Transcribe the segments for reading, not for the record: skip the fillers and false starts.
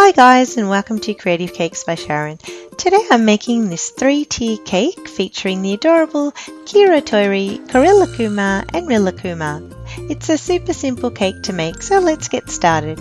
Hi guys, and welcome to Creative Cakes by Sharon. Today I'm making this 3-tier cake featuring the adorable Kiiroitori, Korilakkuma and Rilakkuma. It's a super simple cake to make, so let's get started.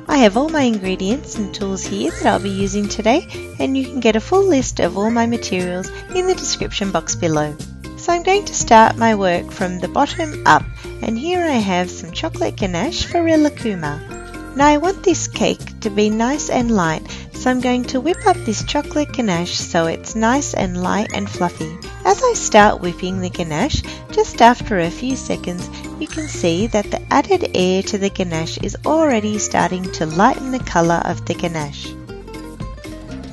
I have all my ingredients and tools here that I'll be using today, and you can get a full list of all my materials in the description box below. So I'm going to start my work from the bottom up, and here I have some chocolate ganache for Rilakkuma. Now I want this cake to be nice and light, so I'm going to whip up this chocolate ganache so it's nice and light and fluffy. As I start whipping the ganache, just after a few seconds, you can see that the added air to the ganache is already starting to lighten the colour of the ganache.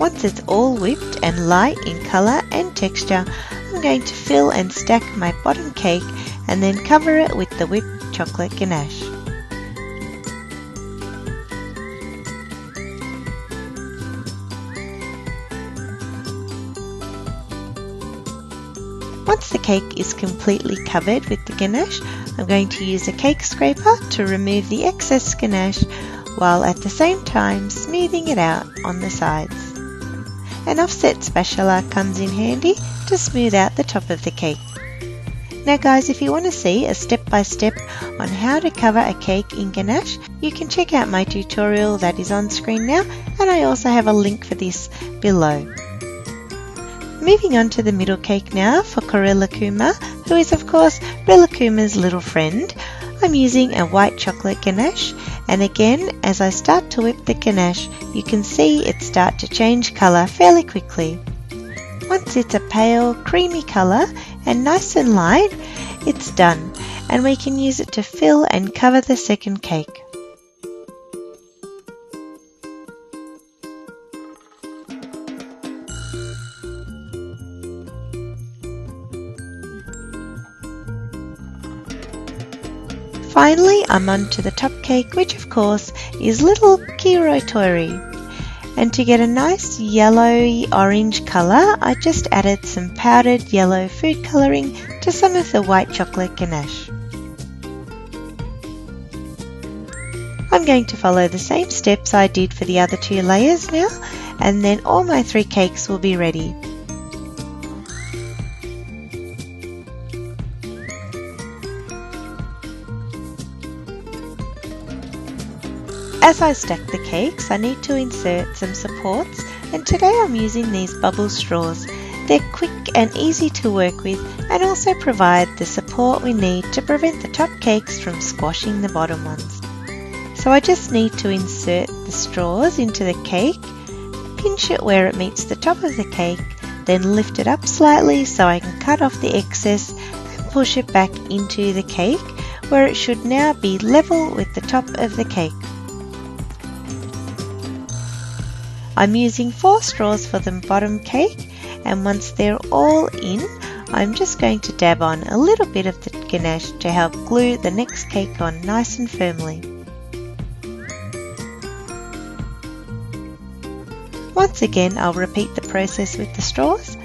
Once it's all whipped and light in colour and texture, I'm going to fill and stack my bottom cake and then cover it with the whipped chocolate ganache. Once the cake is completely covered with the ganache, I'm going to use a cake scraper to remove the excess ganache while at the same time smoothing it out on the sides. An offset spatula comes in handy to smooth out the top of the cake. Now guys, if you want to see a step-by-step on how to cover a cake in ganache, you can check out my tutorial that is on screen now, and I also have a link for this below. Moving on to the middle cake now for Korilakkuma, who is of course Rilakkuma's little friend. I'm using a white chocolate ganache, and again as I start to whip the ganache, you can see it start to change colour fairly quickly. Once it's a pale creamy colour and nice and light, it's done, and we can use it to fill and cover the second cake. Finally, I'm on to the top cake, which of course is little Kiiroitori. And to get a nice yellowy orange colour, I just added some powdered yellow food colouring to some of the white chocolate ganache. I'm going to follow the same steps I did for the other two layers now, and then all my 3 cakes will be ready. As I stack the cakes, I need to insert some supports, and today I'm using these bubble straws. They're quick and easy to work with and also provide the support we need to prevent the top cakes from squashing the bottom ones. So I just need to insert the straws into the cake, pinch it where it meets the top of the cake, then lift it up slightly so I can cut off the excess and push it back into the cake, where it should now be level with the top of the cake. I'm using 4 straws for the bottom cake, and once they're all in, I'm just going to dab on a little bit of the ganache to help glue the next cake on nice and firmly. Once again, I'll repeat the process with the straws.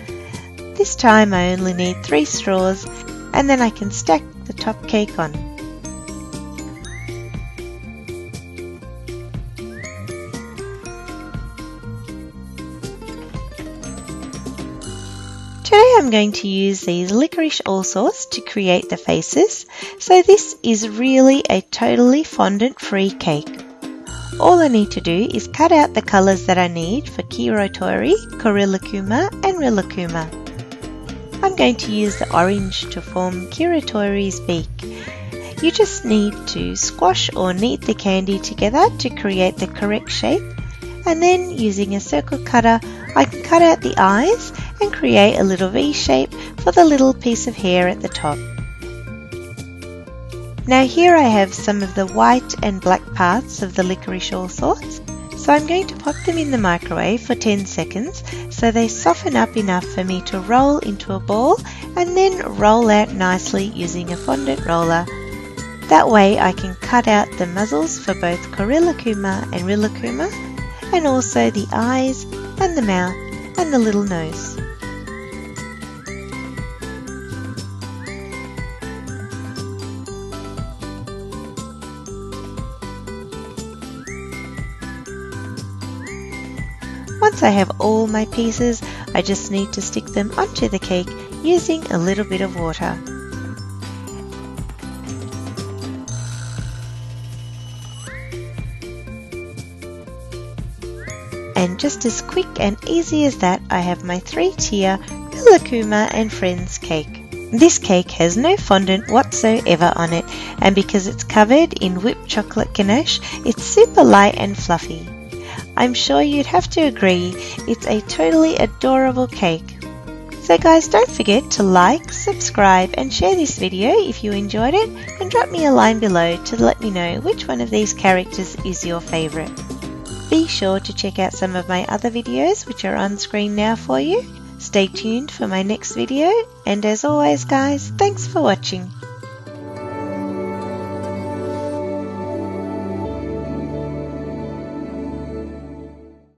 This time I only need 3 straws, and then I can stack the top cake on. Today I'm going to use these licorice all-sorts to create the faces, so this is really a totally fondant-free cake. All I need to do is cut out the colours that I need for Kiiroitori, Korilakkuma and Rilakkuma. I'm going to use the orange to form Kiiroitori's beak. You just need to squash or knead the candy together to create the correct shape, and then using a circle cutter I can cut out the eyes and create a little V shape for the little piece of hair at the top. Now here I have some of the white and black parts of the licorice all sorts, so I'm going to pop them in the microwave for 10 seconds so they soften up enough for me to roll into a ball and then roll out nicely using a fondant roller. That way I can cut out the muzzles for both Korilakkuma and Rilakkuma, and also the eyes and the mouth and the little nose. Once I have all my pieces, I just need to stick them onto the cake using a little bit of water. And just as quick and easy as that, I have my 3-tier Rilakkuma and Friends cake. This cake has no fondant whatsoever on it, and because it's covered in whipped chocolate ganache, it's super light and fluffy. I'm sure you'd have to agree, it's a totally adorable cake. So guys, don't forget to like, subscribe and share this video if you enjoyed it, and drop me a line below to let me know which one of these characters is your favourite. Be sure to check out some of my other videos which are on screen now for you. Stay tuned for my next video, and as always guys, thanks for watching.